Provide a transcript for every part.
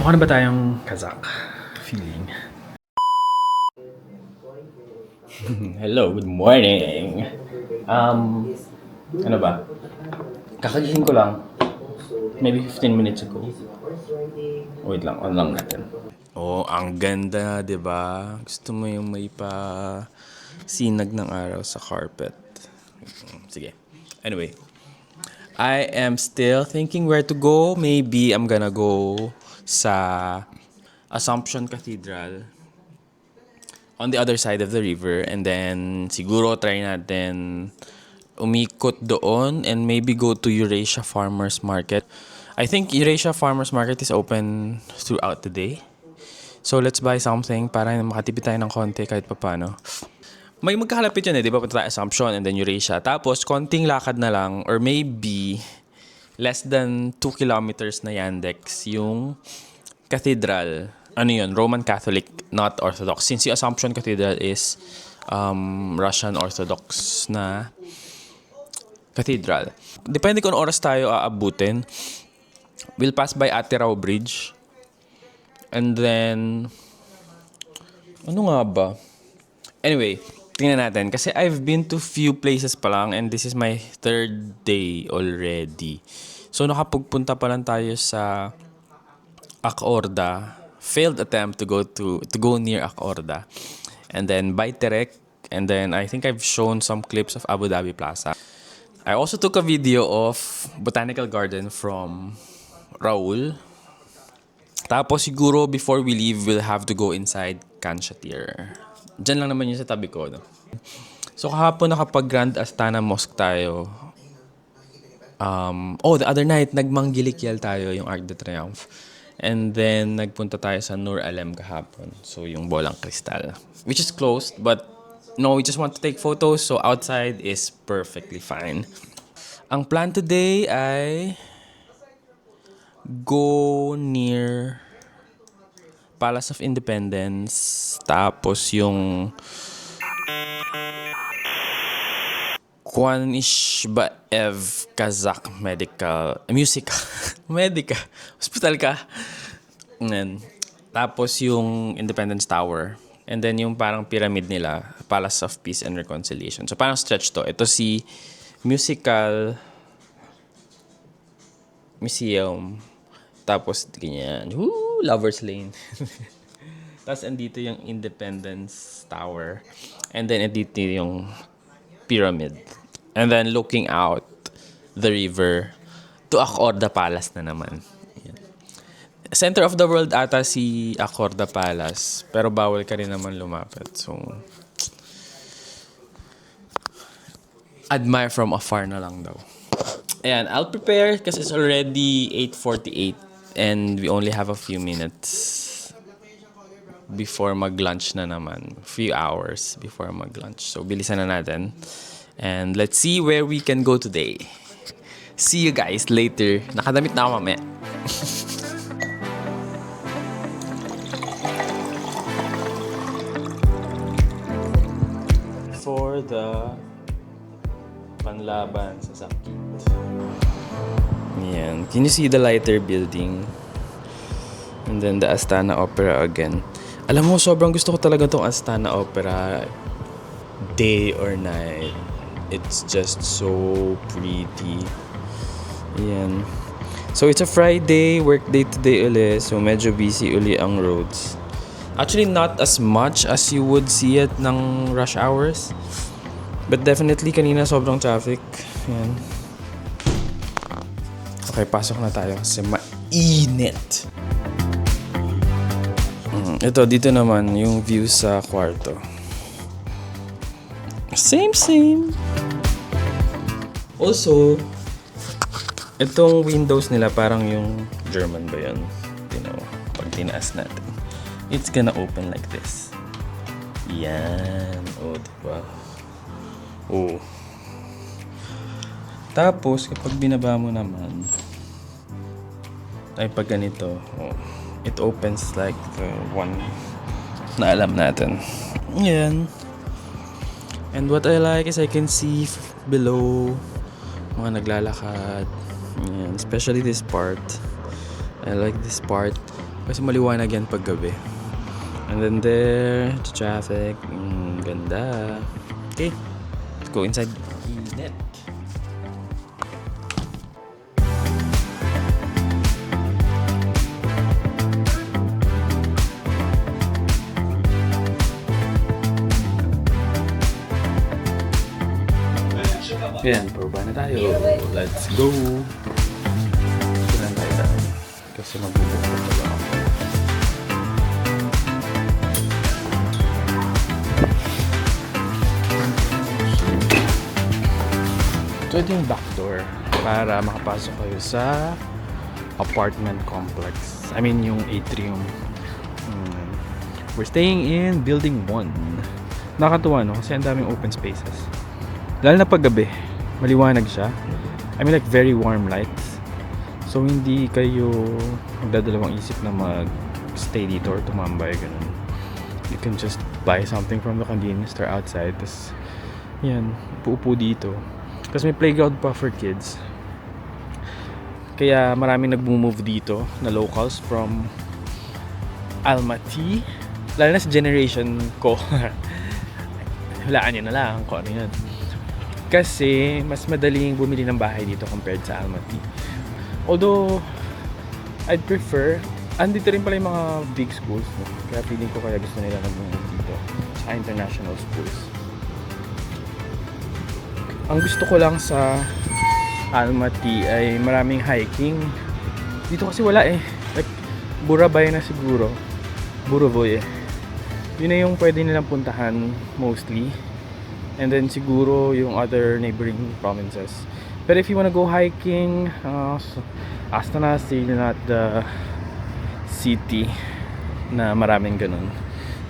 Mukha na ba tayong Kazakh feeling? Hello, good morning. Ano ba? Kakagising ko lang. Maybe 15 minutes ago. Wait lang, on lang natin. Oh, ang ganda, 'di ba? Gusto mo yung may pa sinag ng araw sa carpet. Sige. Anyway, I am still thinking where to go. Maybe I'm gonna go sa Assumption Cathedral on the other side of the river, and then siguro try natin umikot doon and maybe go to Eurasia Farmers Market. I think Eurasia Farmers Market is open throughout the day. So let's buy something para makatipid tayo ng konti kahit papano. May magkakalapit yun di ba? Punta tayo Assumption and then Eurasia. Tapos konting lakad na lang or maybe less than 2 kilometers na Yandex yung cathedral. Ano yun? Roman Catholic, not Orthodox. Since yung Assumption Cathedral is Russian Orthodox na cathedral. Depende kung oras tayo aabutin. We'll pass by Atirao Bridge. And then, ano nga ba? Anyway, tingnan natin. Kasi I've been to few places pa lang and this is my third day already. So nakapagpunta pa lang tayo sa Acorda. Failed attempt to go near Acorda. And then Baiterek. And then I think I've shown some clips of Abu Dhabi Plaza. I also took a video of Botanical Garden from Raul. Tapos siguro before we leave, we'll have to go inside Kanshatir. Diyan lang naman yun sa tabi ko. No? So kahapon nakapag Grand Astana Mosque tayo. The other night, nagmanggilikyal tayo yung Arc de Triomphe. And then nagpunta tayo sa Nur Alem kahapon. So yung Bolang Kristal. Which is closed, but no, we just want to take photos. So outside is perfectly fine. Ang plan today ay go near Palace of Independence, tapos yung Kwanishbaev Kazakh Medical Hospital ka. And, tapos yung Independence Tower. And then yung parang pyramid nila, Palace of Peace and Reconciliation. So parang stretch to. Ito si Musical Museum. Tapos, ganyan. Lover's Lane. Tapos, andito yung Independence Tower. And then, andito yung pyramid. And then, looking out the river to Acorda Palace na naman. Yan. Center of the world ata si Acorda Palace. Pero bawal ka rin naman lumapit. So, admire from afar na lang daw. Ayan, I'll prepare kasi it's already 8:48. And we only have a few minutes before mag-lunch na naman. Few hours before mag-lunch. So, bilisan na natin. And let's see where we can go today. See you guys later. Nakadamit na ako mamaya. For the panlaban sa sakit. Yan. Can you see the lighter building? And then the Astana Opera again. Alam mo, sobrang gusto ko talaga tong Astana Opera. Day or night. It's just so pretty. Yan. So it's a Friday, work day today uli. So medyo busy uli ang roads. Actually, not as much as you would see it ng rush hours. But definitely, kanina sobrang traffic. Yan. Okay, pasok na tayo kasi mainit. Ito, dito naman yung view sa kwarto. Same. Also, itong windows nila parang yung German ba yun? Pag tinaas natin. It's gonna open like this. Yan. Diba? Tapos, kapag binaba mo naman, ay pag ganito, it opens like the one na alam natin. Yan. And what I like is I can see below mga naglalakad. Yan. Especially this part. I like this part. Kasi maliwanag yan pag gabi. And then there, the traffic. Ganda. Okay, let's go inside the net. Yan, pababa na tayo. Let's go! Saan tayo? Kasi magbubuk pa pala ako. So ito yung back door para makapasok kayo sa apartment complex. I mean yung atrium. We're staying in building 1. Nakakatuwa no? Kasi ang daming open spaces. Lalo na pag gabi, maliwanag siya. I mean like very warm lights. So hindi kayo magdadalawang isip na mag-stay dito or tumambay ganun. You can just buy something from the convenience store outside. Tapos yan, uupo dito. Kasi may playground pa for kids. Kaya maraming nag-move dito na locals from Almaty. Lalo na sa generation ko. Hulaan nyo na lang kung ano yun. Kasi mas madaling bumili ng bahay dito compared sa Almaty. Although, I'd prefer, andito rin pala yung mga big schools. No? Kaya feeling ko kaya gusto nila nag-move dito sa international schools. Ang gusto ko lang sa Almaty ay maraming hiking. Dito kasi wala eh. Like, Burabay na siguro. Burovoy eh. Yun na yung pwede nilang puntahan mostly. And then siguro yung other neighboring provinces. But if you wanna go hiking, Astana is still not the city na maraming ganun.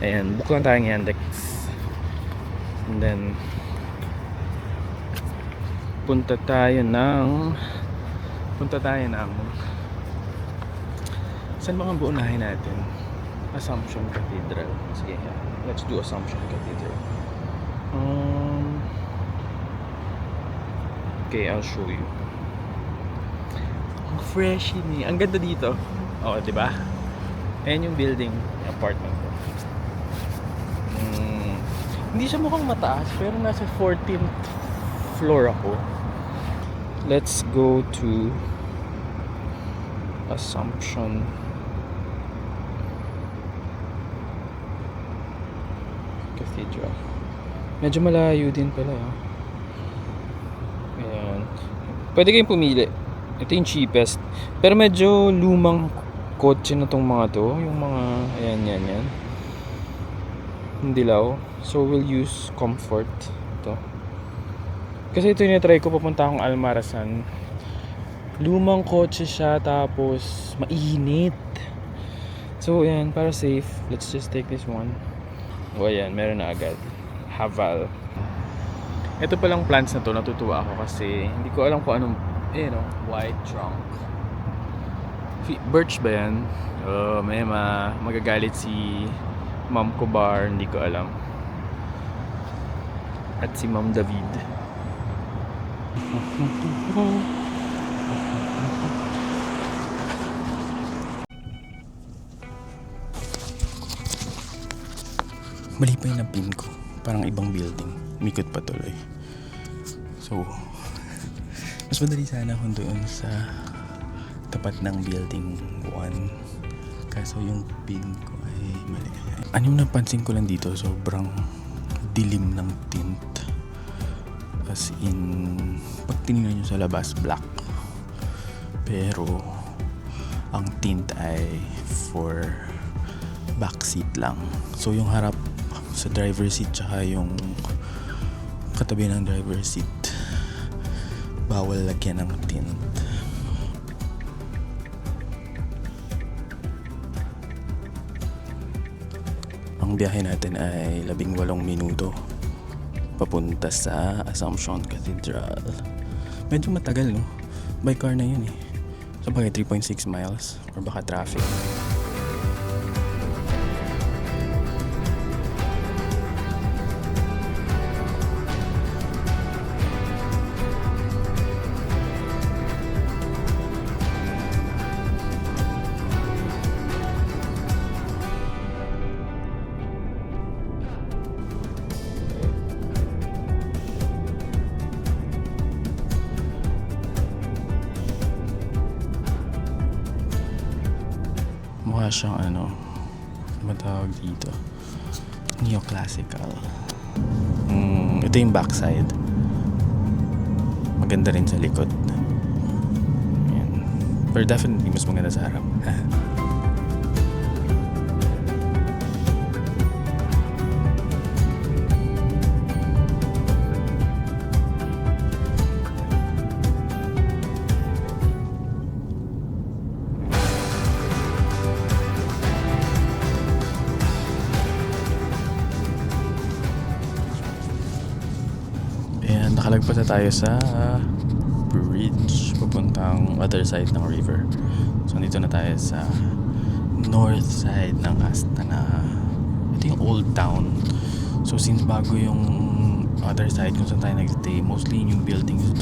Ayan, book lang tayong Yandex. And then punta tayo ng saan ba ang buunahin natin? Assumption Cathedral. Sige, let's do Assumption Cathedral. Okay, I'll show you. Ang fresh ini. Ang ganda dito. Oh, 'di ba? Ayan yung building, yung apartment ko. Hindi siya mukhang mataas, pero nasa 14th floor ako. Let's go to Assumption Cathedral. Medyo malayo din pala. Ayan. Pwede kayong pumili. Ito yung cheapest. Pero medyo lumang kotse na tong mga to. Yung mga, ayan. Yung dilaw. So we'll use Comfort. Ito. Kasi ito yung try ko, papunta akong Almarasan. Lumang kotse siya, tapos mainit. So ayan, para safe, let's just take this one. O ayan, meron na agad. Haval. Ito palang plants na to, natutuwa ako kasi hindi ko alam kung anong, white trunk. Birch ba yan? Oh, may magagalit si Ma'am Kobar, hindi ko alam. At si Ma'am David. Mali pa yung napin ko. Parang ibang building. Mikot pa tuloy. So, mas madali sana kung doon sa tapat ng building 1. Kaso yung pin ko ay mali. Ano yung napansin ko lang dito, sobrang dilim ng tint. As in, pag tinignan nyo sa labas, black. Pero, ang tint ay for backseat lang. So, yung harap sa driver seat tsaka yung katabi ng driver seat, bawal lagyan ng tint. Ang biyahe natin ay 18 minuto papunta sa Assumption Cathedral. Medyo matagal, no? By car na yun eh. So bagay 3.6 miles or baka traffic. Mukha siyang ano matawag dito, neoclassical. Ito yung backside. Maganda rin sa likod. Ayan. Pero definitely mas maganda sa harap. Ayan, nakalagpas na tayo sa bridge papuntang other side ng river. So, dito na tayo sa north side ng Astana. Ito yung old town. So, since bago yung other side kung saan tayo nag-stay, mostly yung buildings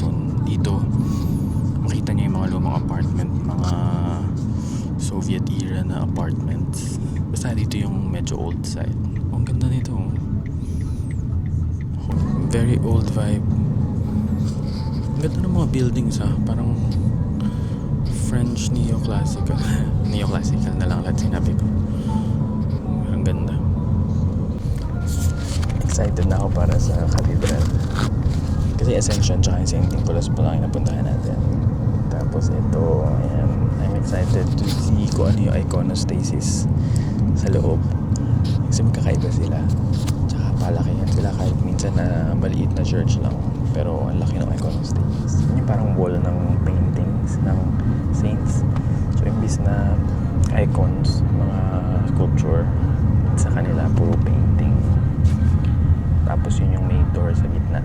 dito, makita niyo yung mga lumang apartment, mga Soviet era na apartments. Basta dito yung medyo old side. Ang ganda nito. Very old vibe. Ang ganda ng mga buildings parang French neoclassical. Neoclassical na lang lahat sinabi ko. Ang ganda. Excited na ako para sa cathedral. Kasi Ascension tsaka yung St. Nicholas po lang yung napuntahan natin. Tapos ito, ayan, I'm excited to see kung ano yung iconostasis sa loob. Kasi magkakaiba sila. Tsaka palakihan sila kahit minsan na maliit na church lang. Pero ang laki ng iconostasis. Yun yung parang wall ng paintings ng saints. So imbis na icons, mga sculpture, sa kanila puro painting. Tapos yun yung main door sa gitna.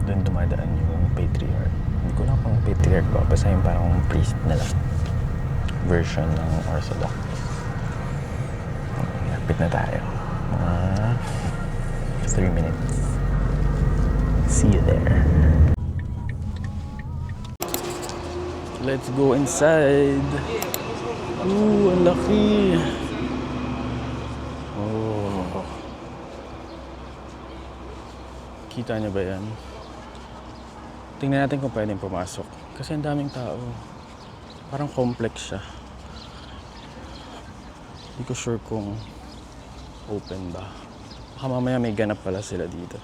Doon dumadaan yung patriarch. Hindi ko lang kung patriarch ba. Basta yung parang priest na lang. Version ng Orthodox. Lapit na tayo. Mga 3 minutes. See you there. Let's go inside. Ooh, ang laki. Oh. Kita niyo ba yan? Tingnan natin kung pwedeng pumasok. Kasi ang daming tao. Parang complex siya. Hindi ko sure kung open ba. Baka mamaya may ganap pala sila dito.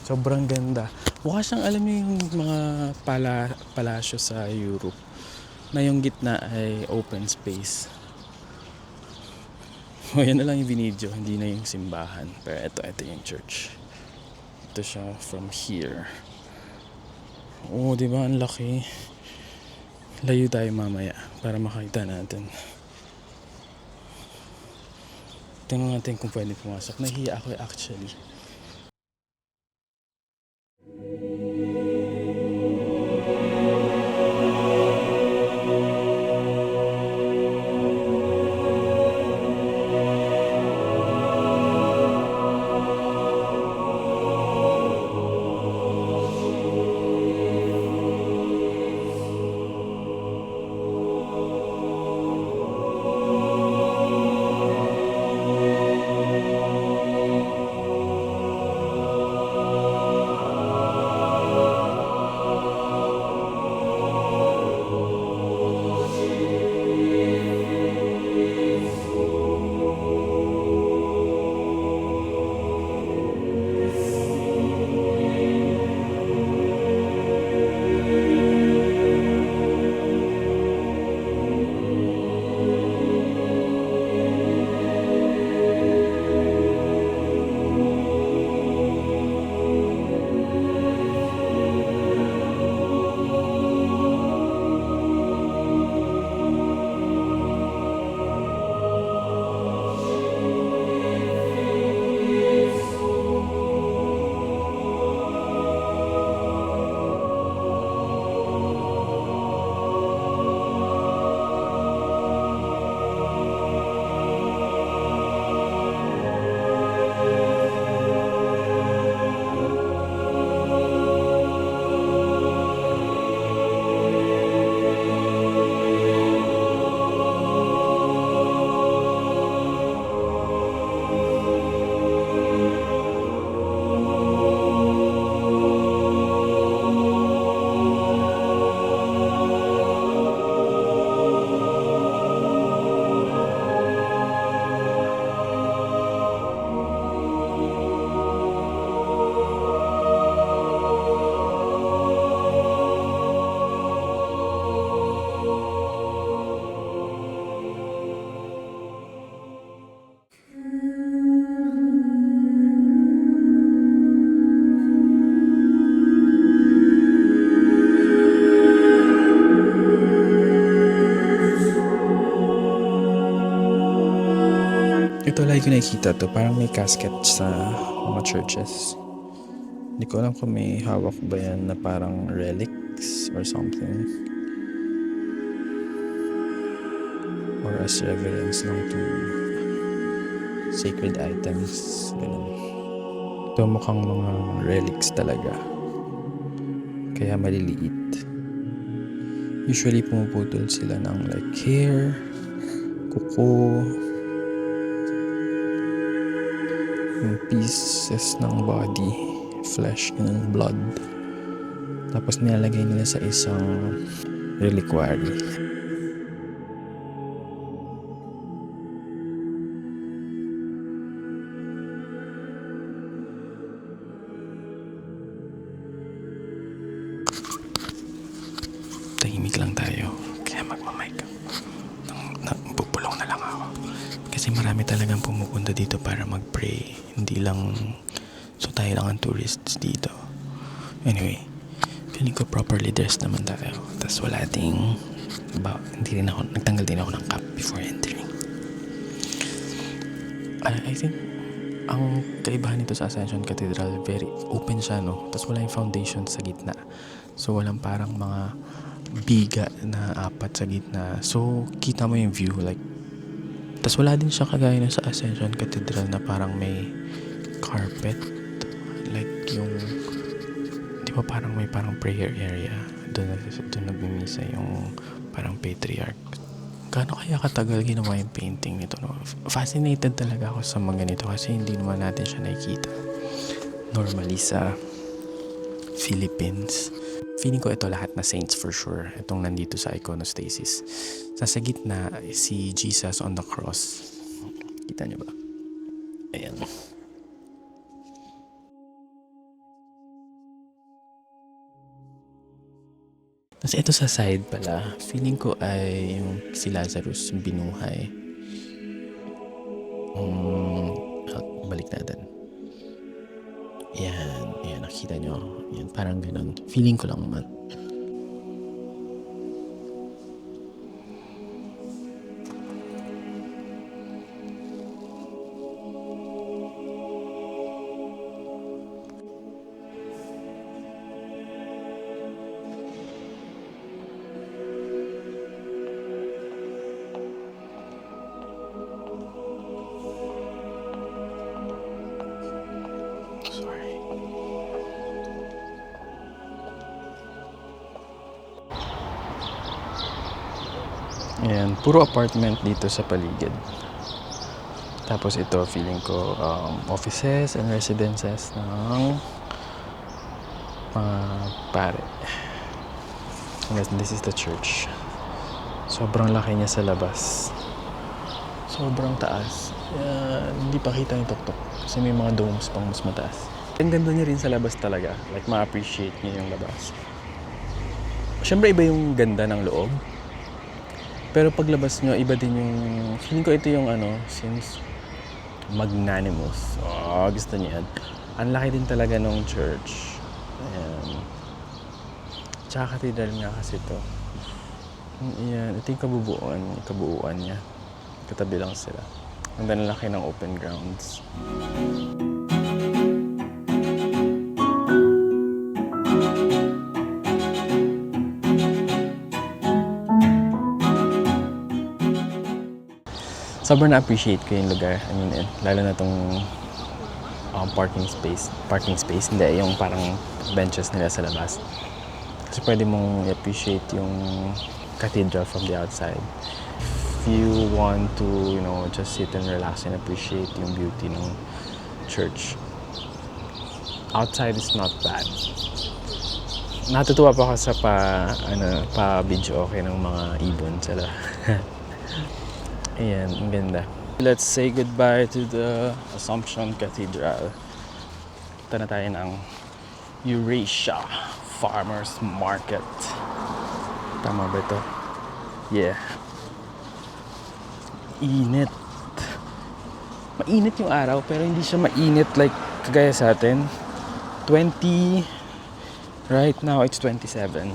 Sobrang ganda. Mukha siyang alam mo yung mga palasyo sa Europe na yung gitna ay open space. O yan na lang yung binidyo, hindi na yung simbahan. Pero ito yung church. Ito siya from here. Oo, di ba? Ang laki. Layo tayo mamaya para makita natin. Tingnan natin kung pwede pumasok. Nahiya ako actually. Lagi ko nakikita to, parang may casket sa mga churches. Hindi ko alam kung may hawak ba yan na parang relics or something. Or as reverence lang to sacred items. Ganun. Ito mukhang mga relics talaga. Kaya maliliit. Usually pumuputol sila ng like hair, kuko, yung pieces ng body, flesh, ganun, blood. Tapos nilalagay nila sa isang reliquary. Tahimik lang tayo, kaya magmamic. Bubulong na lang ako. Kasi marami talagang pumupunta dito para mag-pray. Hindi lang, so tayo lang ang tourists dito. Anyway, feeling ko properly dressed naman tayo. Tapos wala ating, nagtanggal din ako ng cap before entering. I think, ang kaibahan nito sa Ascension Cathedral, very open siya, no? Tapos wala yung foundation sa gitna. So walang parang mga biga na apat sa gitna. So, kita mo yung view, like, tas wala din siya kagaya na sa Ascension Cathedral na parang may carpet. Like, yung, di ba parang may parang prayer area. Doon nagmimisa yung parang patriarch. Gaano kaya katagal ginawa yung painting nito, no? Fascinated talaga ako sa mga ganito kasi hindi naman natin siya nakikita normally sa Philippines. Feeling ko ito lahat na saints for sure. Itong nandito sa iconostasis. Sa gitna, si Jesus on the cross. Kita niyo ba? Ayan. Tapos ito sa side pala, feeling ko ay yung si Lazarus binuhay. Balik natin. Yan, nakita nyo. Yan, parang ganun. Feeling ko lang naman. Ayan, puro apartment dito sa paligid. Tapos ito, feeling ko, offices and residences ng mga pare. And this is the church. Sobrang laki niya sa labas. Sobrang taas. Hindi pa kita yung tuktok. Kasi may mga domes pang mas mataas. Ang ganda niya rin sa labas talaga. Like, ma-appreciate niya yung labas. Siyempre, iba yung ganda ng loob. Pero paglabas nyo, iba din yung... Feeling ko ito yung since magnanimous. Gusto niya yan. Ang laki din talaga ng church. Ayan. Tsaka cathedral nga kasi ito. Ayan. Ito yung kabuuan niya. Katabi lang sila. Ang laki ng open grounds. Sobrang na-appreciate ko yung lugar. I mean, lalo na tong parking space. Hindi, yung parang benches nila sa labas. Kasi pwede mong i-appreciate yung cathedral from the outside. If you want to, just sit and relax and appreciate yung beauty ng church. Outside is not bad. Natutuwa pa ako sa pa-video okay ng mga ibon sila. Ayan, ang ganda. Let's say goodbye to the Assumption Cathedral. Punta na tayo ng Eurasia Farmers Market. Tama ba ito? Yeah. Init. Mainit yung araw pero hindi siya mainit like kagaya sa atin. 20. Right now it's 27.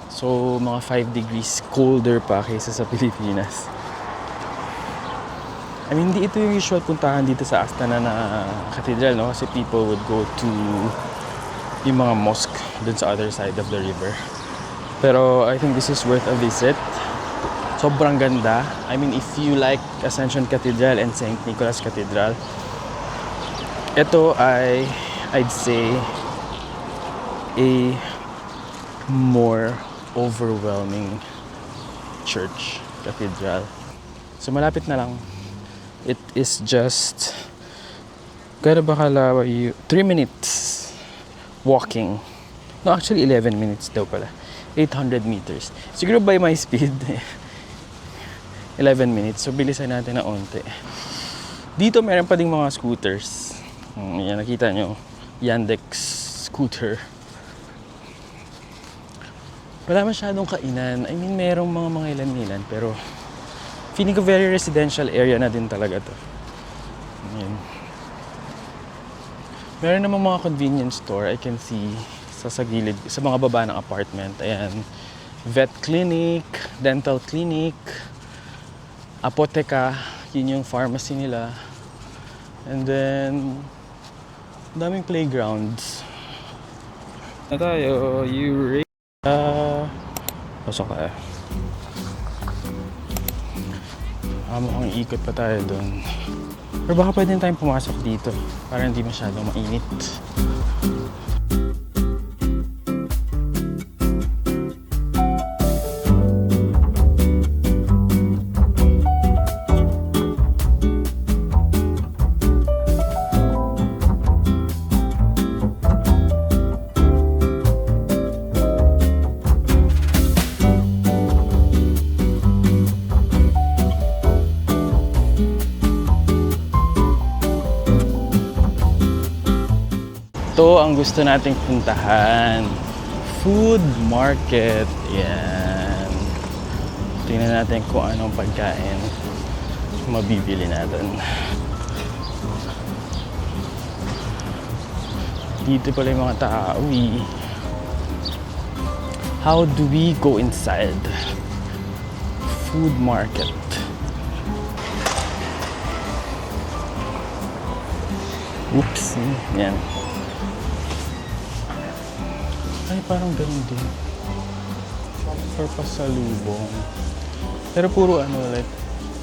So mga 5 degrees colder pa kaysa sa Pilipinas. I mean, hindi ito yung usual puntahan dito sa Astana na cathedral, no? Kasi people would go to yung mga mosque dun sa other side of the river. Pero I think this is worth a visit. Sobrang ganda. I mean, if you like Ascension Cathedral and St. Nicholas Cathedral, ito ay, I'd say, a more overwhelming church, cathedral. So malapit na lang. It is just, gano'n ba kalawa you? 3 minutes walking. No, actually 11 minutes daw pala. 800 meters. Siguro by my speed, 11 minutes. So bilisan natin na onte. Dito meron pa ding mga scooters. Yan, nakita nyo. Yandex scooter. Wala masyadong kainan. I mean, merong mga ilan-ilan. Pero feeling ko very residential area na din talaga to. Ayan. Meron namang mga convenience store. I can see sa gilid, sa mga baba ng apartment. Ayan. Vet clinic, dental clinic, apoteka. Yun yung pharmacy nila. And then, daming playgrounds. Na tayo, pasok tayo. Mukhang ikot pa tayo doon. Pero baka pwede tayong pumasok dito para hindi masyadong mainit. Ito ang gusto nating puntahan. Food market. Yan. Tingnan natin kung anong pagkain mabibili natin. Dito pala yung mga tao. How do we go inside? Food market. Oops. Yan. Ay, parang ganun din. For pasalubong. Pero puro like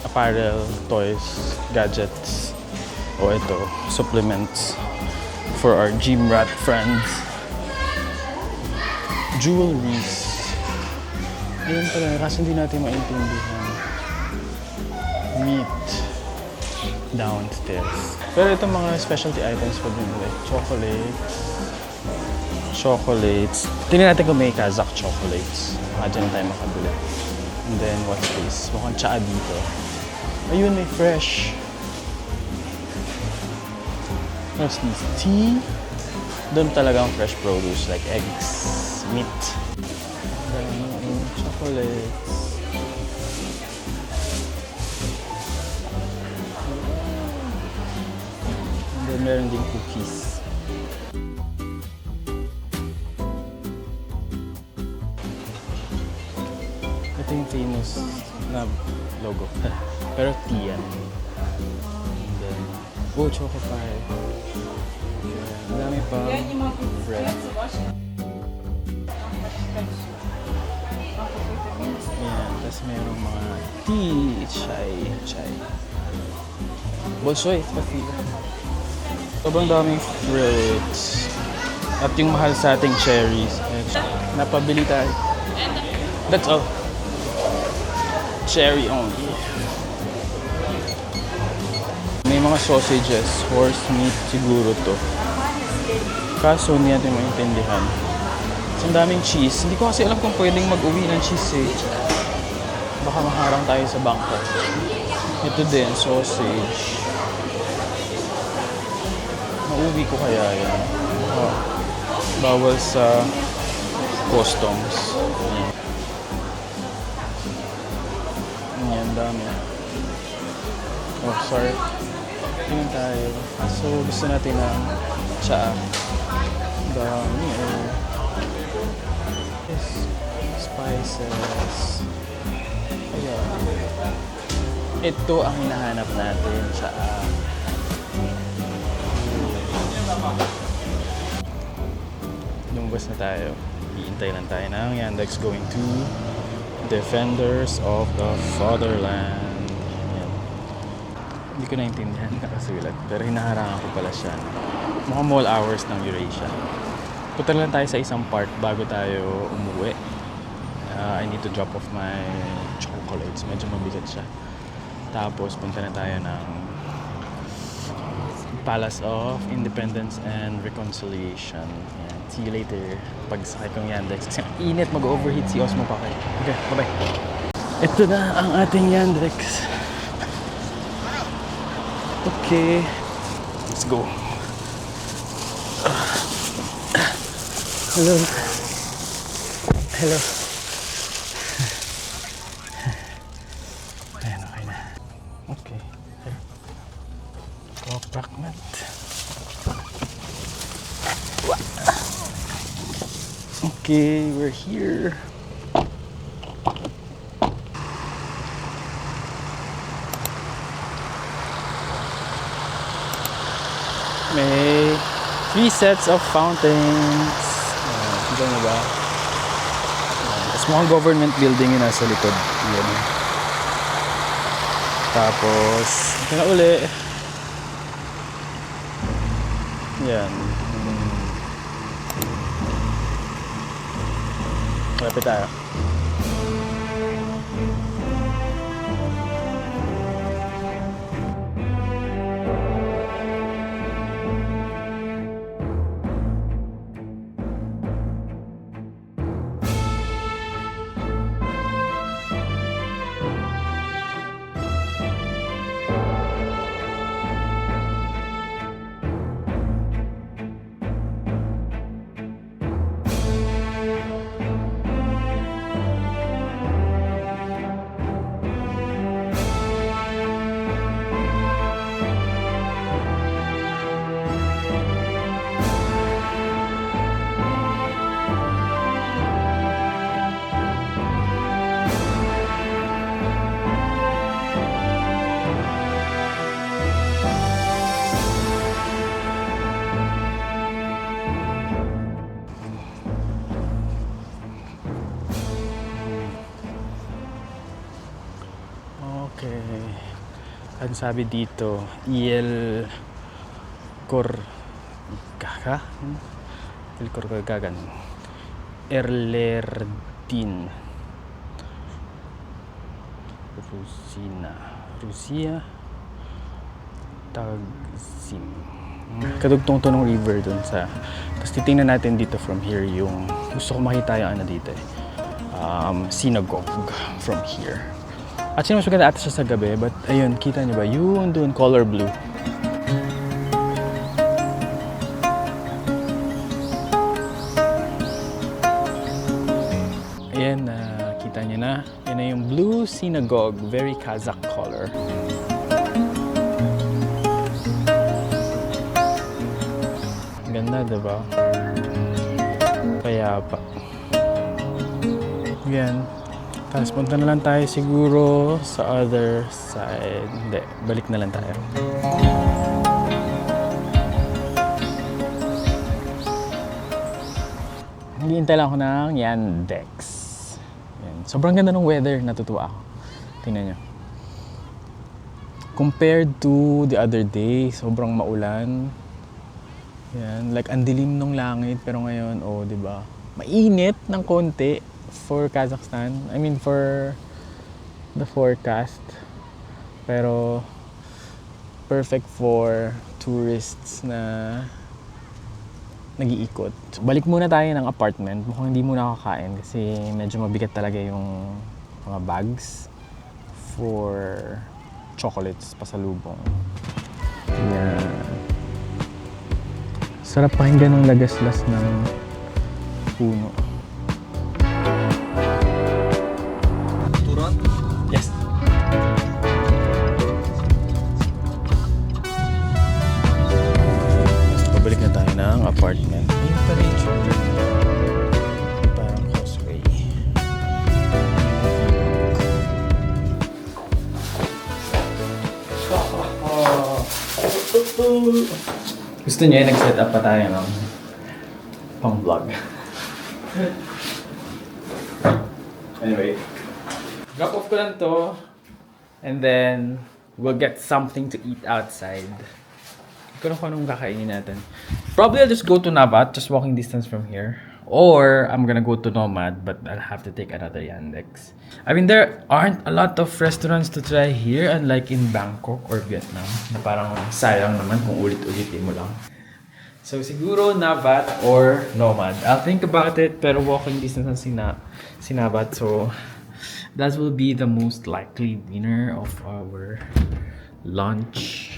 apparel, toys, gadgets. O ito, supplements for our gym rat friends. Jewelries. Ayun pala, kasi hindi natin maintindihan. Meat. Downstairs. Pero itong mga specialty items pa din, like chocolates. Tingnan natin kung may Kazakh chocolates. Baka dyan tayo makabili. And then, what's this? Mukhang tsaa dito. Ayun, may fresh. What's this? Tea? Doon talagang fresh produce like eggs, meat. Chocolates. And then, meron din cookies. Ito yung famous na logo. Pero tea yan. And then, choco pie. Ang dami pa bread. Yan. Tapos merong mga tea, chai. Bolsoy, spasiba. Sobrang daming fruits. At yung mahal sa ating cherries. Napabili tayo. That's all. Cherry only. May mga sausages, horse meat siguro to. Kaso hindi natin maintindihan. Ang daming cheese. Hindi ko kasi alam kung pwedeng mag-uwi ng cheese eh. Baka maharang tayo sa bangko. Ito din, sausage. Mauwi ko kaya yan. Bawal sa customs. Yan, dami. Oh, sorry. Tingnan tayo. So, gusto natin na tsaa. Dami eh. Yes. Spices. Ayan. Ito ang hinahanap natin sa lumabas na tayo. Iintay lang tayo ng Yandex going to Defenders of the Fatherland. Yan. Hindi ko naintindihan nakasulat, pero hinaharangan ko pala siya. Mukhang mall hours ng Eurasia. Punta lang tayo sa isang part bago tayo umuwi. I need to drop off my chocolates. Medyo mabigat siya. Tapos punta na tayo ng Palace of Independence and Reconciliation. Yan. See you later. Pagsakay kong Yandex. Kasi ang init, mag-overheat si Osmo pa kayo. Okay, bye-bye. Ito na ang ating Yandex. Okay. Let's go. Hello. Hello. Ayan, okay na. Okay. Koprakmat. Okay, we're here. May 3 sets of fountains. Kita nyo ba? Tapos mukhang government building yun nasa likod. Yan. Tapos, ito na uli. Yan. Malapit tayo. Okay. Ang sabi dito, El Corcagagan. Erlerdin. Rusia. Tagzim. Kadugtong to ng river dun sa... Tapos titingnan natin dito from here yung... Gusto ko makita yung ano dito eh. Synagogue from here. Actually, mas maganda ata siya sa gabi, but ayun, kita niyo ba? Yun doon, color blue. Ayan, kita niyo na. Yan na yung blue synagogue, very Kazakh color. Ganda, diba? Kaya pa. Yan. Tapos punta na lang tayo siguro sa other side. Hindi, balik na lang tayo. Hihintay lang ako ng Yandex. Yan. Sobrang ganda ng weather, natutuwa ako. Tingnan nyo. Compared to the other day, sobrang maulan. Yan, like ang dilim ng langit, pero ngayon, oh, di ba? Mainit ng konti. For Kazakhstan, I mean for the forecast, pero perfect for tourists na nag-iikot. So, balik muna tayo ng apartment. Mukhang hindi muna kakain kasi medyo mabigat talaga yung mga bags for chocolates, pasalubong. Yeah. Sarap pakinggan ng lagaslas ng puno. Yes. Pabalik na tayo ng apartment. Ayun pa rin siya. Parang causeway. Gusto niya, nag-set up pa tayo ng pang-vlog. Anyway, drop off ko lang to. And then, we'll get something to eat outside. Hindi ko na kung anong kakainin natin. Probably I'll just go to Nabat, just walking distance from here. Or, I'm gonna go to Nomad, but I'll have to take another Yandex. I mean, there aren't a lot of restaurants to try here, unlike in Bangkok or Vietnam, na parang sayang naman kung ulit-ulitin mo lang. So, siguro Nabat or Nomad. I'll think about it, pero walking distance na si Nabat, so that will be the most likely winner of our lunch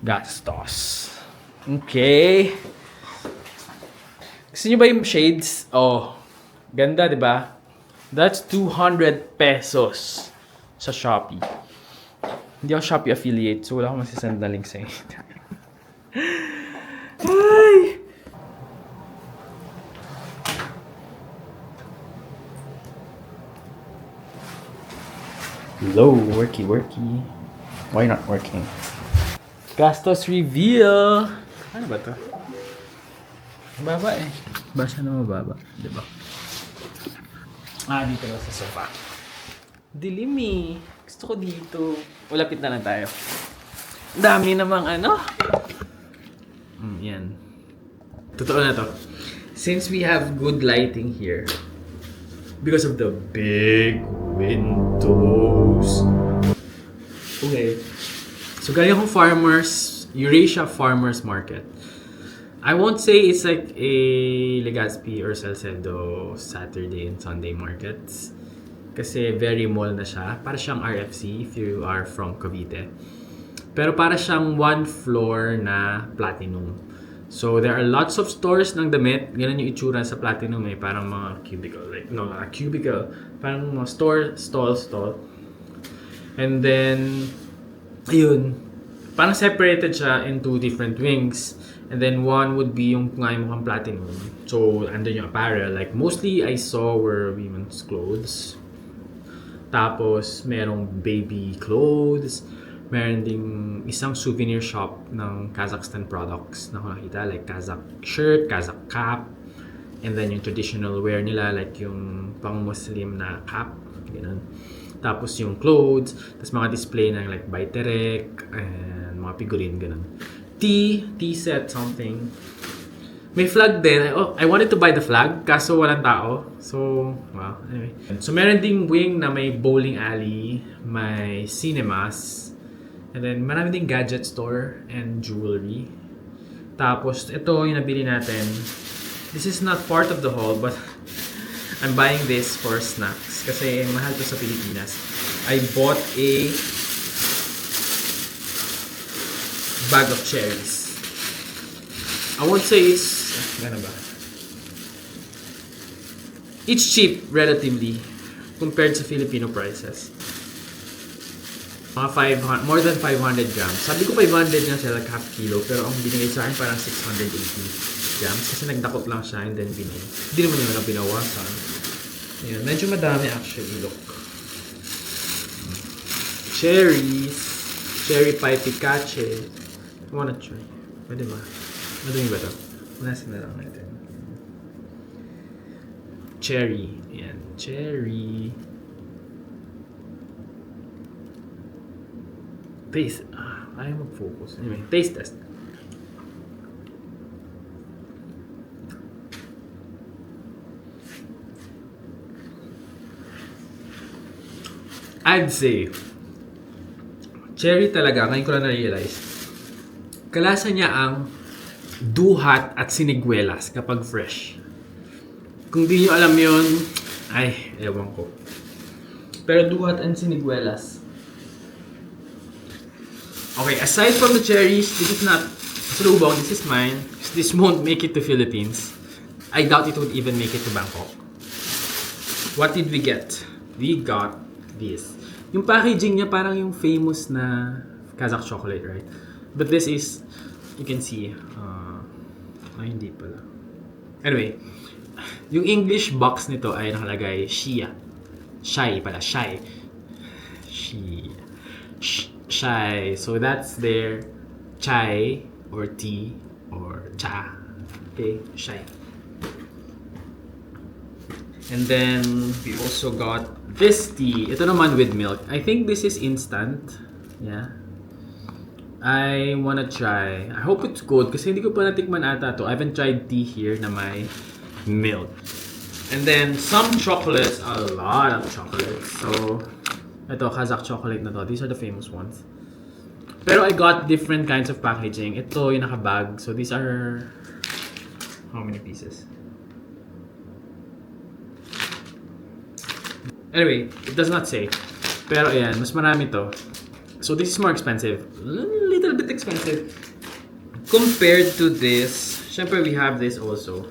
gastos. Okay. Gusto nyo ba yung shades? Oh, ganda, di ba? That's 200 pesos sa Shopee. Hindi ako Shopee affiliate, so wala akong masisend na link sa inyo. Ay! Hello, worky. Why not working? Gastos reveal! Ano ba to? Mababa eh. Basta na mababa, di ba? Dito na sa sofa. Dilim eh. Gusto ko dito. Ulapit na lang tayo. Dami namang ano. Yan. Totoo na to. Since we have good lighting here, because of the big windows. Okay. So, galing akong Eurasia Farmers Market. I won't say it's like a Legazpi or Salcedo Saturday and Sunday markets. Kasi very mall na siya. Para siyang RFC if you are from Cavite. Pero para siyang one floor na Platinum. So, there are lots of stores ng damit. Ganun yung itsura sa Platinum eh. Parang mga cubicle. Like, no, not a cubicle. Parang mga stall. And then, ayun. Parang separated siya into different wings. And then one would be yung ngayon mukhang Platinum. So, under yung apparel. Like, mostly I saw were women's clothes. Tapos, merong baby clothes. Meron ding isang souvenir shop ng Kazakhstan products na ako nakita. Like, Kazakh shirt, Kazakh cap. And then yung traditional wear nila. Like, yung pang-Muslim na cap. Ganun. Tapos yung clothes. Tapos mga display ng like Biterek. And mga figurine, ganun. Tea set something. May flag din. I wanted to buy the flag, kaso walang tao. So, well, anyway. So, meron ding wing na may bowling alley, may cinemas, and then marami ding gadget store and jewelry. Tapos, ito yung nabili natin. This is not part of the haul, but I'm buying this for snacks kasi mahal to sa Pilipinas. I bought a bag of cherries. I won't say it's gano ba? It's cheap relatively compared sa Filipino prices. Mga 500, more than 500 grams. Sabi ko 500 nga sila, like half kilo, pero ang binigay sa akin parang 680 grams kasi nagdakot lang siya and then binigay. Hindi naman yung pinawasan. Ayan, medyo madami actually, look. Cherries, cherry pie picache. I wanna try. Pwede ba? Madumi ba ito? Unasin na lang natin. Cherry. Ayan. Cherry. Taste. Ayaw mag-focus. Anyway, taste test. I'd say, cherry talaga, ngayon ko lang na-realize. Kalasa niya ang duhat at siniguelas kapag fresh. Kung di nyo alam yun, ay, ewan ko. Pero duhat and siniguelas. Okay, aside from the cherries, this is not salubong, this is mine. This won't make it to Philippines. I doubt it would even make it to Bangkok. What did we get? We got this. Yung packaging niya parang yung famous na Kazakh chocolate, right? But this is, you can see, hindi pala. Anyway, yung English box nito ay nakalagay Shia. Shai pala, Shai. Shai. So that's their chai or tea or cha. Okay, chai. And then we also got this tea. Ito naman with milk. I think this is instant. Yeah. I wanna try. I hope it's good kasi hindi ko pa natikman ata to. I haven't tried tea here na may milk. And then some chocolates, a lot of chocolates. So, ito Kazakh chocolate na to. These are the famous ones. Pero I got different kinds of packaging. Ito yung nakabag. So these are how many pieces? Anyway, it does not say. Pero ayan, mas marami to. So this is more expensive. Little bit expensive. Compared to this, syempre we have this also.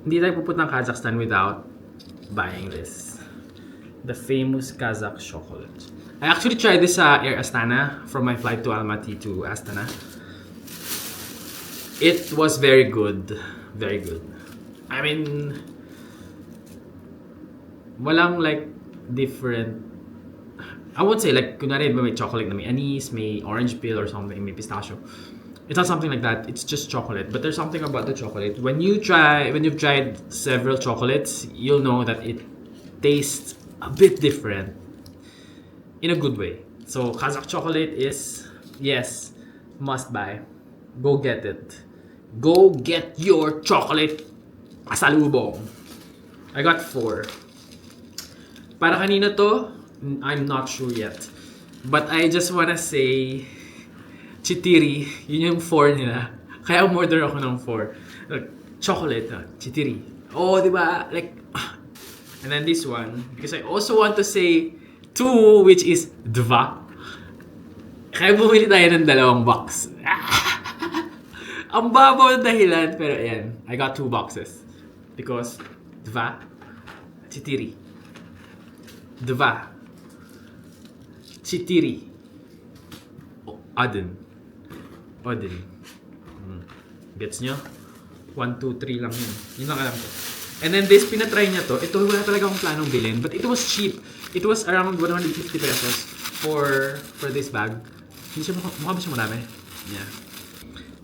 Hindi tayo pupunta ng Kazakhstan without buying this. The famous Kazakh chocolate. I actually tried this Air Astana from my flight to Almaty to Astana. It was very good. Very good. I mean, walang like different. I won't say like kunwari may chocolate na may anise, may orange peel or something, may pistachio. It's not something like that. It's just chocolate. But there's something about the chocolate. When you've tried several chocolates, you'll know that it tastes a bit different in a good way. So Kazakh chocolate is, yes, must buy. Go get it. Go get your chocolate pasalubong. I got 4. Para kanina to, I'm not sure yet. But I just wanna say, chitiri, yun yung 4 nila. Kaya umorder ako ng 4. Like, chocolate, chitiri. Oh, di ba? Like, and then this one, because I also want to say 2, which is dva. Kaya bumili tayo ng 2 box. Ang babaw na dahilan, pero ayan, I got 2 boxes. Because dva, chitiri. Dva, chitiri. Odin. Gets nyo? 1, 2, 3 lang yun. Yun lang alam ko. And then this, pinatry niya to. Ito, wala talaga akong planong bilhin. But it was cheap. It was around 150 pesos for this bag. Hindi siya, mukha ba siya marami? Yeah.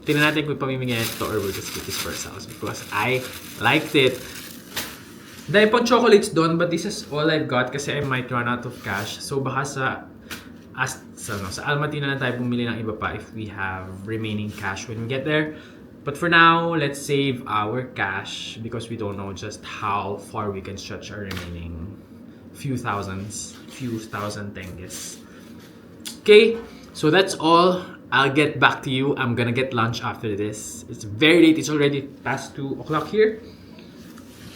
Tingnan natin kung pamimigay ito or we'll just get this for ourselves because I liked it. Dahil pang chocolates doon, but this is all I've got kasi I might run out of cash. So baka sa Almaty na lang tayo bumili ng iba pa if we have remaining cash when we get there. But for now, let's save our cash because we don't know just how far we can stretch our remaining few thousand tenges. Okay, so that's all. I'll get back to you. I'm gonna get lunch after this. It's very late. It's already past 2 o'clock here.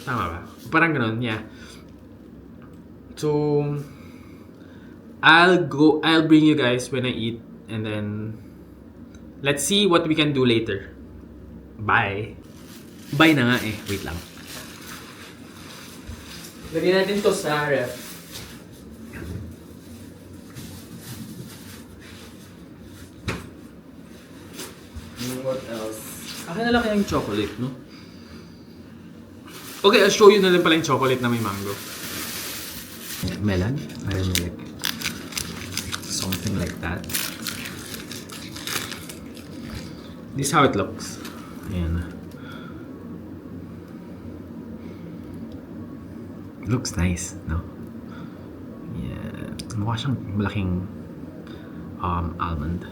Tama ba? Parang ganun, yeah. So, I'll bring you guys when I eat and then let's see what we can do later. Bye. Bye na nga eh. Wait lang. Lagyan natin to sa ref. What else? Akin na lang kaya yung chocolate, no? Okay, I'll show you na lang pala yung chocolate na may mango. Melon? I don't know, like something like that. This is how it looks. Ayan. It looks nice, no? Yeah. Mukha siyang malaking almond.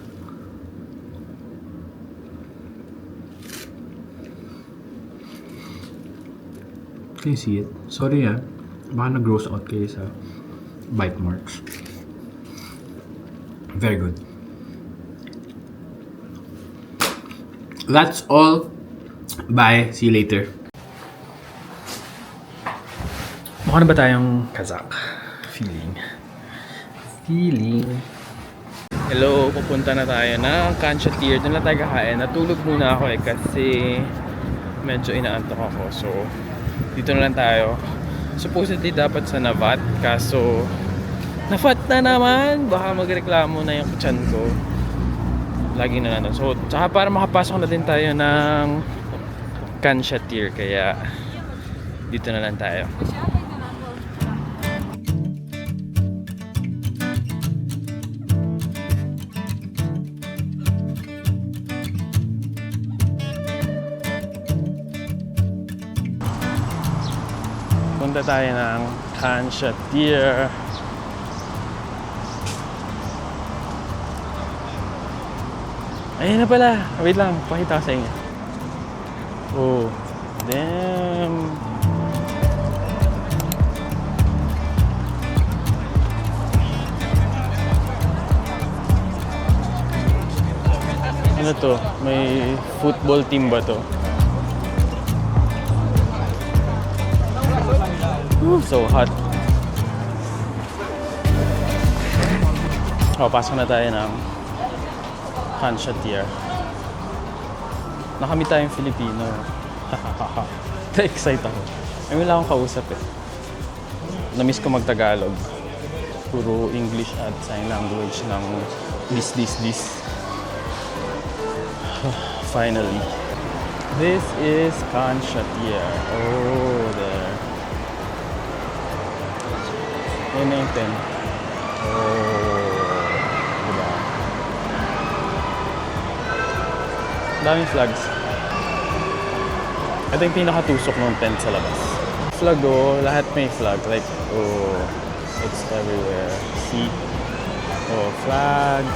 Can you see it? Sorry baka na-gross out kayo sa bite marks. Very good. That's all. Bye. See you later. Mukha na ba tayong Kazakh? Feeling. Hello, pupunta na tayo ng Khanchatir. Doon na tayo kakain. Natulog muna ako kasi medyo inaantok ako. So, dito na lang tayo. Supposedly dapat sa Navat. Kaso, Navat na naman. Baka magreklamo na yung tiyan ko. Lagi na lang. So, tsaka para makapasok na din tayo ng Khanchatir. Kaya, dito na lang tayo. Punta tayo ng Khansatir. Ayun na pala. Wait lang, pakita ko sa inyo. Oh, damn. Ano to? May football team ba to? Ooh, so hot. Oh, pasok na tayo ng Khansatir. Nakamit tayong Filipino. Na-excite ako. Ay, wala akong kausap eh. Na-miss ko mag-Tagalog. Puro English at sign language ng this. Finally. This is Khansatir. Oh, there. Ayun na yung tent. Oh, diba? Daming flags. Ito yung pinakatusok ng tent sa labas. Flag oh, lahat may flag. Like, oh, it's everywhere. See? Oh, flags.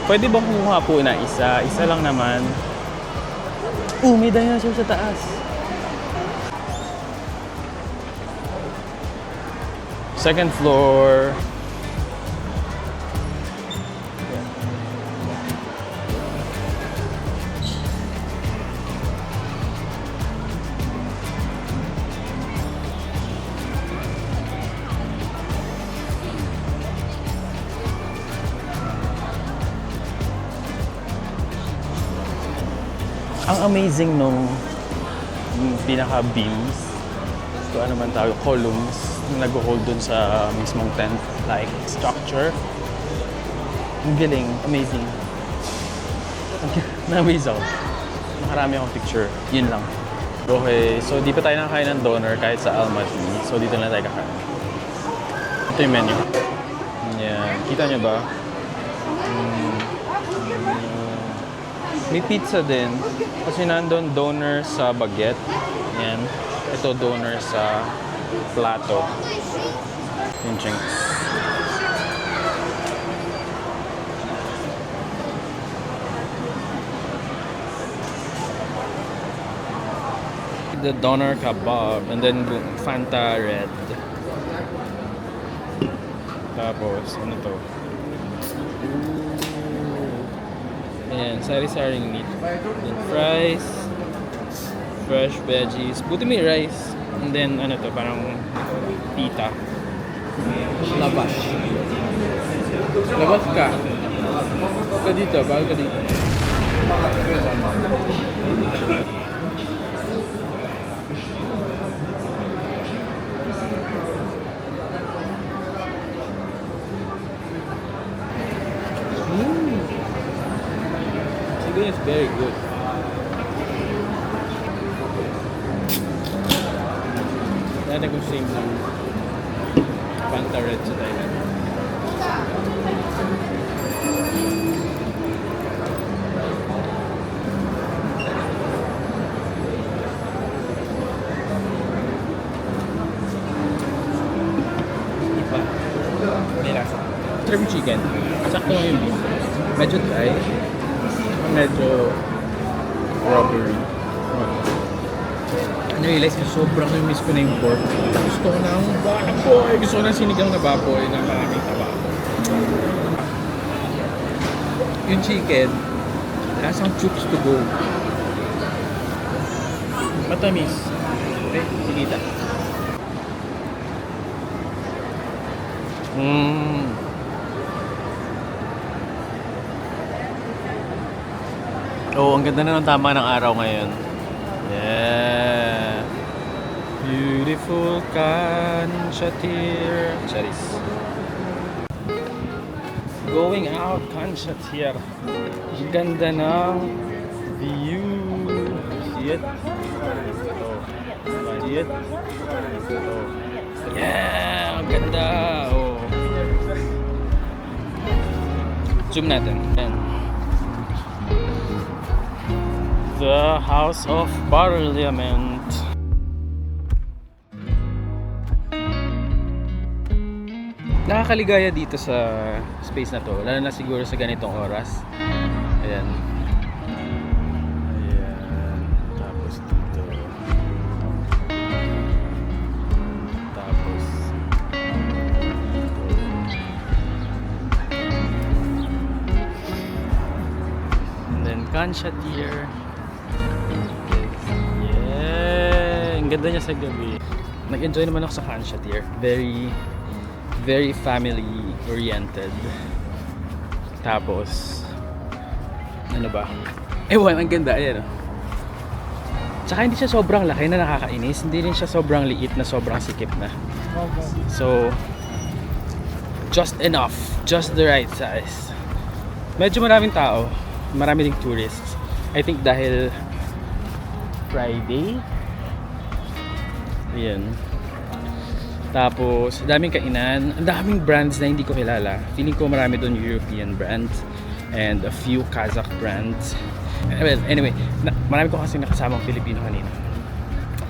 Pwede bang kumuha po na isa? Isa lang naman. Oh, may dinosaur sa taas. Second floor. Ang amazing nung pinaka-beams, so ano man tawag, columns, na nag-hold dun sa mismong tent-like structure. Ang galing, amazing. Na-amaze ako. Nakarami akong picture, yun lang. Okay, so di pa tayo nakakain ng doner kahit sa Almaty, so dito na tayo kakain. Ito yung menu. Yan, kita nyo ba? May pizza din. Kasi nandun doner sa baguette. Yan. Ito doner sa plato. Yung chinks. The doner kebab and then Fanta red. Tapos, ano to? Ayan, sari-saring meat. Then fries, fresh veggies. Buti may rice. And then, ano to, parang pita. Labas. Labas ka. Ka dito, bago ka dito. It's very good. Dati ko same ng Fanta Red sa Thailand. Iba. May lasa. Trim chicken. Sakto nga yung beef. Medyo dry. Medyo rubbery. Na-realize ko sobrang miss ko na yung pork. Gusto ko na ng baboy. Gusto ko na sinigang na baboy na maraming taba. Yung chicken, lasang chooks to go. Matamis. Okay, sinita. Oh, ang ganda na ng tama ng araw ngayon. Yeah. Beautiful Khansatir. Charis. Going out Khansatir. Ang ganda ng view. See it? Oh. See it? Oh. Yeah, ang ganda. Oh. Zoom natin. Yan. The House of Parliament. Nakakaligaya dito sa space na to, lalo na siguro sa ganitong oras. Ayan. Ayan. Tapos dito. Tapos dito. And then Kansha Tier. Yeah! Ang ganda niya sa gabi. Nag-enjoy naman ako sa Kansha Tier. Very family oriented. Tapos ano ba? Ewan, ang ganda. Ayan. Tsaka hindi siya sobrang laki na nakakainis. Hindi rin siya sobrang liit na sobrang sikip na. So just enough. Just the right size. Medyo maraming tao. Marami ding tourists. I think dahil Friday. Ayan. Tapos, daming kainan. Ang daming brands na hindi ko kilala. Feeling ko marami doon European brands and a few Kazakh brands. Well, anyway, marami ko kasi nakasamang Filipino kanina.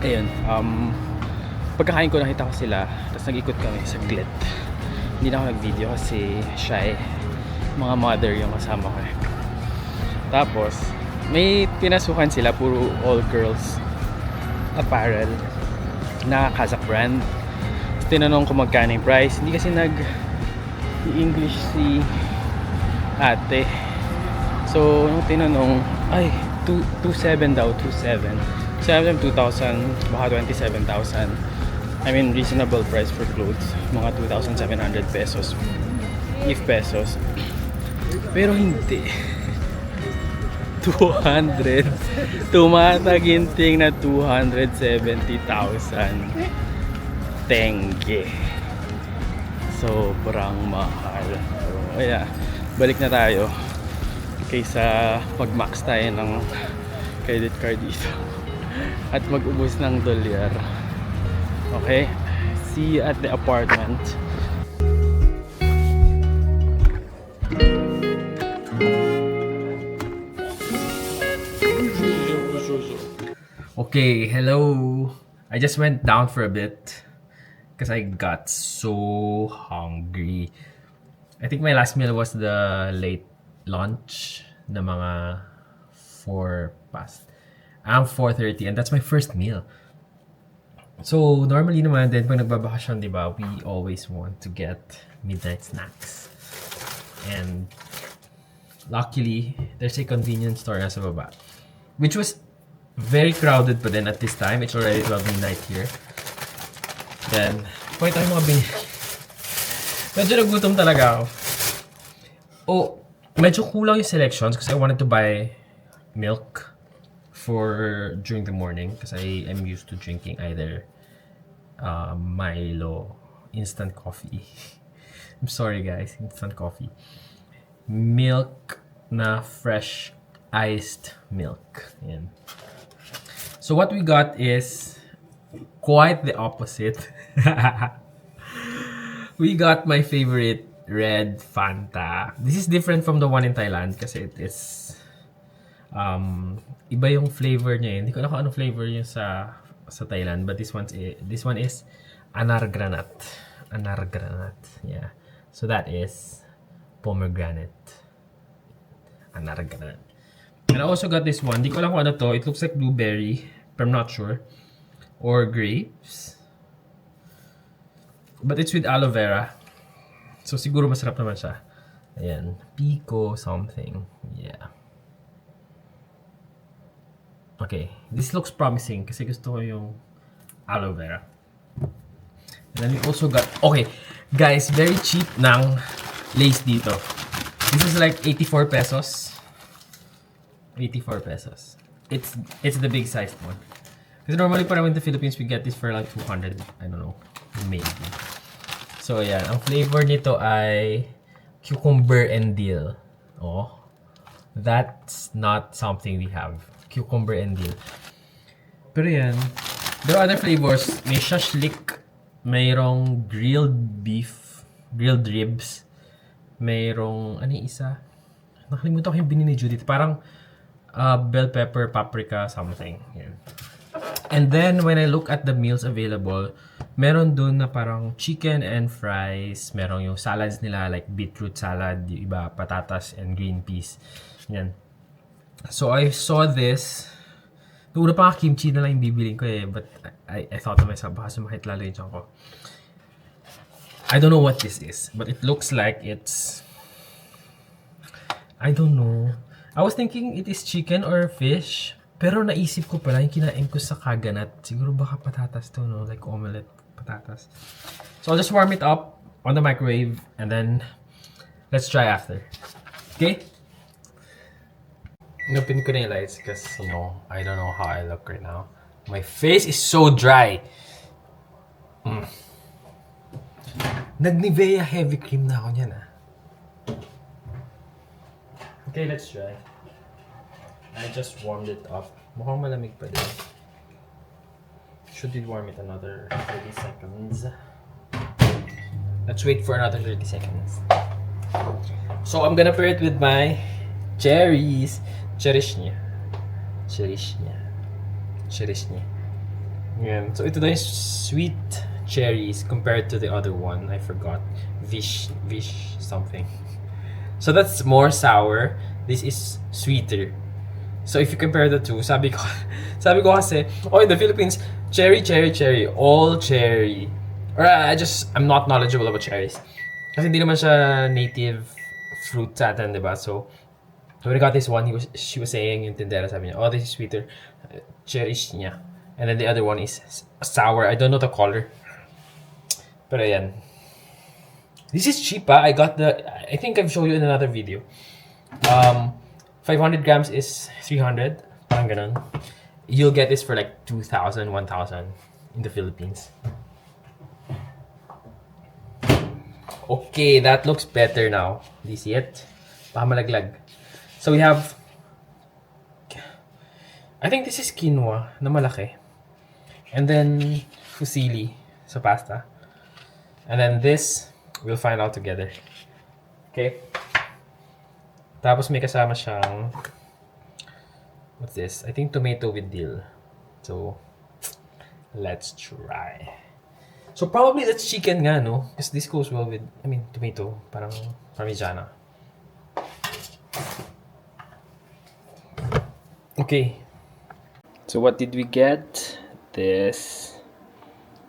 Ayun, pagkakain ko nakita ko sila, tapos nag-ikot kami saglit. Hindi na ako nag-video kasi shy. Mga mother yung kasama ko. Tapos, may pinasukan sila, puro all girls apparel na Kazakh brand. Tinanong ko magkano yung price. Hindi kasi nag-English si ate. So, nung tinanong, ay, 2,700 daw, 2,700. Sabi naman 2,000, baka 27,000. I mean, reasonable price for clothes. Mga 2,700 pesos. If pesos. Pero hindi. 200. Tumataginting na 270,000. Tenge. Sobrang mahal. So, yeah, balik na tayo kaysa mag-max tayo ng credit card dito at mag-ubos ng dolyar. Okay, see you at the apartment. Okay, hello. I just went down for a bit because I got so hungry. I think my last meal was the late lunch na mga 4 past. I'm 4:30 and that's my first meal. So, normally naman din pag nagbabakasyon, di ba, we always want to get midnight snacks. And luckily, there's a convenience store nasa baba. Which was very crowded pa din at this time. It's already 12 midnight here. Then, pwede tayo mga binili. Medyo nagutom talaga ako. Oh, medyo kulang yung selections because I wanted to buy milk for during the morning because I am used to drinking either Milo, instant coffee. I'm sorry guys, instant coffee. Milk na fresh iced milk. Yan. So what we got is quite the opposite. We got my favorite red Fanta. This is different from the one in Thailand kasi it is iba yung flavor niya. Hindi ko alam kung anong flavor yung sa Thailand, but this one is anar granat. Anar granat. Yeah. So that is pomegranate. Anar granat. And I also got this one. Hindi ko alam kung ano to. It looks like blueberry, but I'm not sure. Or grapes. But it's with aloe vera. So siguro masarap naman siya. Ayan. Pico something. Yeah. Okay. This looks promising kasi gusto ko yung aloe vera. And then we also got... Okay. Guys, very cheap ng Lay's dito. This is like 84 pesos. 84 pesos. It's the big sized one. Because normally para in the Philippines we get this for like 200. I don't know. Maybe. So yeah, ang flavor nito ay cucumber and dill. Oh. That's not something we have. Cucumber and dill. Pero yan, there are other flavors. May shashlik, mayroong grilled beef, grilled ribs, mayroong, ano yung isa? Nakalimutan ko yung binili ni Judith. Parang bell pepper, paprika, something. Yan. And then, when I look at the meals available, Meron dun na parang chicken and fries. Meron yung salads nila like beetroot salad, yung iba patatas and green peas. Yan. So I saw this. Noong una pa nga kimchi na lang yung bibiling ko eh. But I thought to myself, baka sumakit lalo yung tiyan ko. I don't know what this is. But it looks like it's... I don't know. I was thinking it is chicken or fish. Pero naisip ko pala, yung kinain ko sa kaganat. Siguro baka patatas to, no? Like omelette patatas. So I'll just warm it up on the microwave. And then, let's try after. Okay? Inopin ko na yung lights because, you know, I don't know how I look right now. My face is so dry. Nag-Nivea heavy cream na ako niyan, ah. Okay, let's try. I just warmed it up. Mukhang malamig pa din. Should we warm it another 30 seconds? Let's wait for another 30 seconds. So, I'm gonna pair it with my cherries. Cherishnya. Yeah. So, ito na yung sweet cherries compared to the other one. I forgot. Vish something. So, that's more sour. This is sweeter. So if you compare the two, sabi ko kasi, in the Philippines, cherry, all cherry. Or I'm not knowledgeable about cherries. Kasi hindi naman siya native fruit sa atin, diba? So when I got this one, she was saying, yung tindera sabi niya, this is sweeter, cherish niya. And then the other one is sour. I don't know the color. Pero yan. This is cheap, I think I've shown you in another video. 500 grams is 300. Parang ganun. You'll get this for like 2,000, 1,000 in the Philippines. Okay, that looks better now. Do you see it? Baka malaglag. So we have... I think this is quinoa na malaki. And then fusilli sa pasta. And then this, we'll find out together. Okay? Tapos may kasama siyang, what's this? I think tomato with dill. So, let's try. So probably that's chicken nga, no? Because this goes well with, tomato. Parang parmigiana. Okay. So what did we get? This.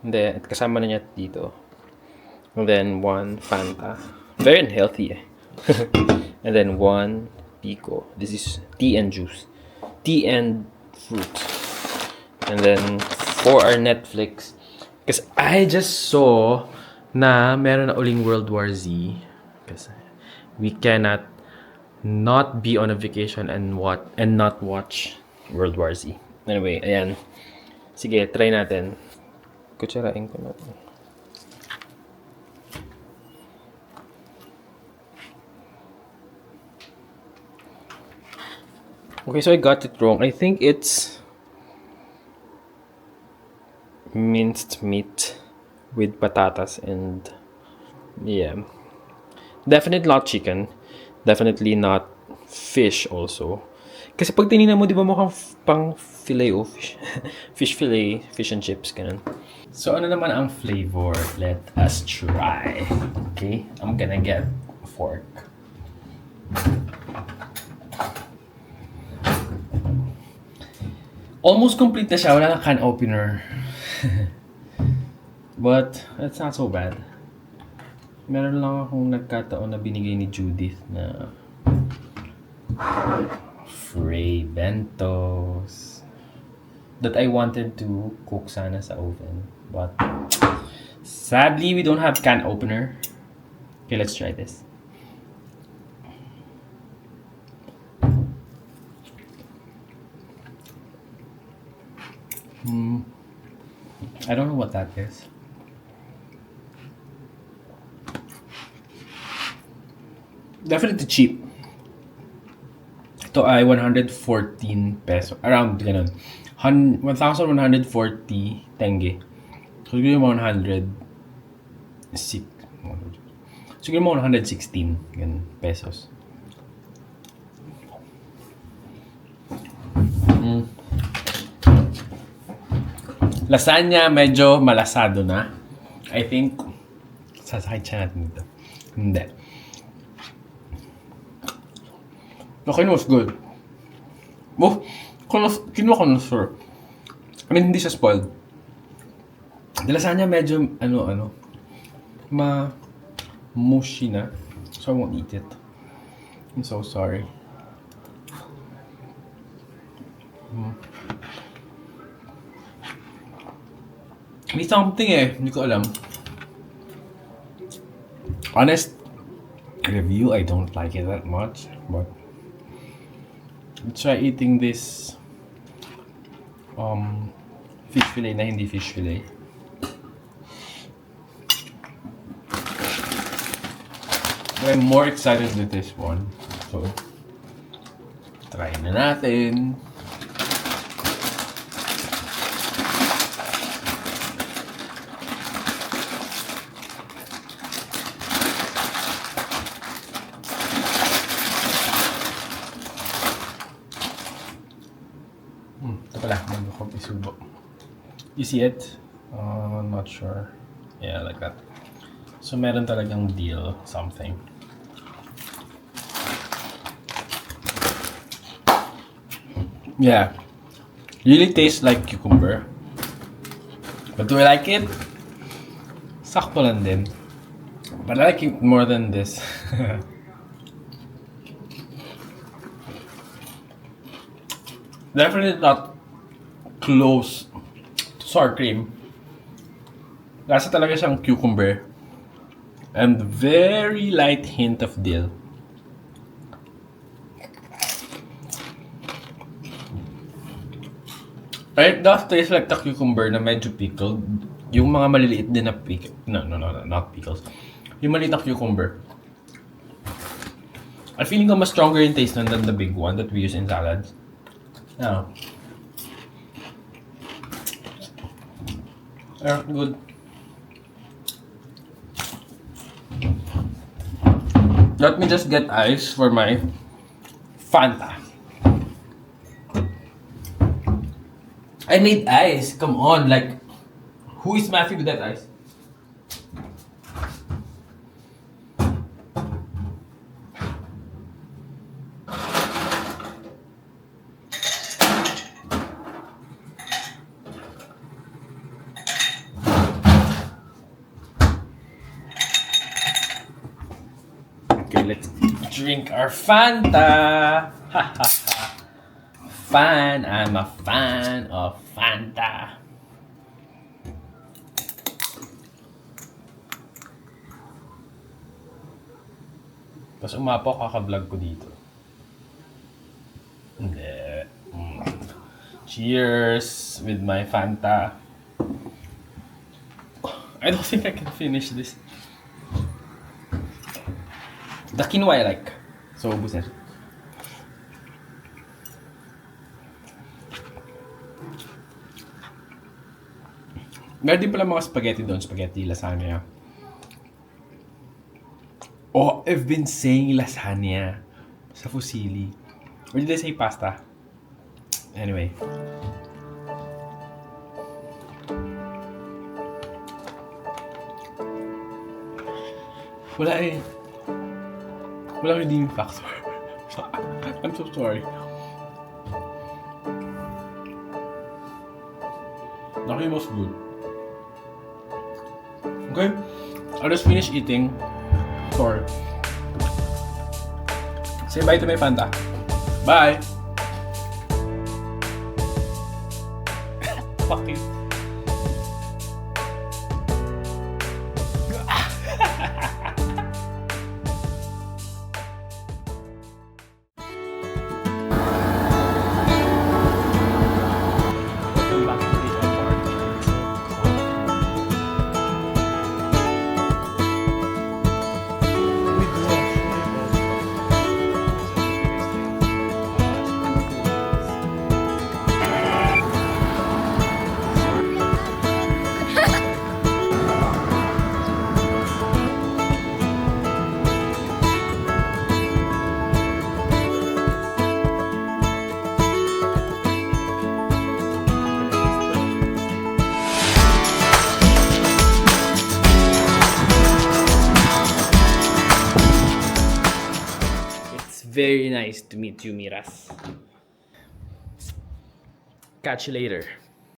And then, kasama na niya dito. And then one Fanta. Very unhealthy eh. And then one pico. This is tea and juice. Tea and fruit. And then for our Netflix, because I just saw na meron na uling World War Z. Because we cannot not be on a vacation and not watch World War Z. Anyway, ayan. Sige, try natin. Kutsarain ko na. Okay, so I got it wrong. I think it's minced meat with patatas and yeah. Definitely not chicken. Definitely not fish also. Kasi pag tinignan mo, di ba mukhang pang filet o fish? Fish fillet, fish and chips, ganun. So ano naman ang flavor? Let us try. Okay, I'm gonna get a fork. Almost complete na siya. Wala na can opener. But, it's not so bad. Meron lang akong nagkataon na binigay ni Judith na Frey bentos that I wanted to cook sana sa oven. But, sadly, we don't have can opener. Okay, let's try this. I don't know what that is. Definitely cheap. Ito ay 114 peso. Around ganun. 1,140 tenge. So, siguro mga 116 ganun, pesos. Lasagna, medyo malasado na. I think, sasakit siya natin dito. Hindi. The chicken was good. Oh, kinuha ko na, sir. I mean, hindi siya spoiled. The lasagna medyo, mushy na. So I won't eat it. I'm so sorry. May something hindi ko alam. Honest review, I don't like it that much, but try eating this fish fillet na hindi fish fillet. But I'm more excited with this one. So, try na natin. Ito pala, bago ko isubo. You see it? Not sure. Yeah, like that. So, meron talagang deal, something. Yeah. Really tastes like cucumber. But do I like it? Sakto lang din. But I like it more than this. Definitely not close to sour cream. Lasa talaga siyang cucumber. And very light hint of dill. It does taste like the cucumber na medyo pickled. Yung mga maliliit din na No, not pickles. Yung maliit na cucumber. I'm feeling ko mas stronger yung taste nun than the big one that we use in salads. Yeah. Yeah, good. Let me just get ice for my Fanta. I made ice. Come on, like, who is Matthew with that ice? Okay, let's drink our Fanta. Ha ha ha. Fan, I'm a fan of Fanta. Tapos umapaw, kaka-vlog ko dito. Hindi. Cheers with my Fanta. I don't think I can finish this. The quinoa I like. So, ubus na siya. Meron din pala mga spaghetti doon. Spaghetti, lasagna. Oh, I've been saying lasagna sa Fusilli. Or did I say pasta? Anyway. Wala eh. Walang redeeming factor. I'm so sorry. Nothing was good. Okay, I'll just finish eating. Sorry. Say bye to my Fanta. Bye! Fuck you. Very nice to meet you, Miras. Catch you later.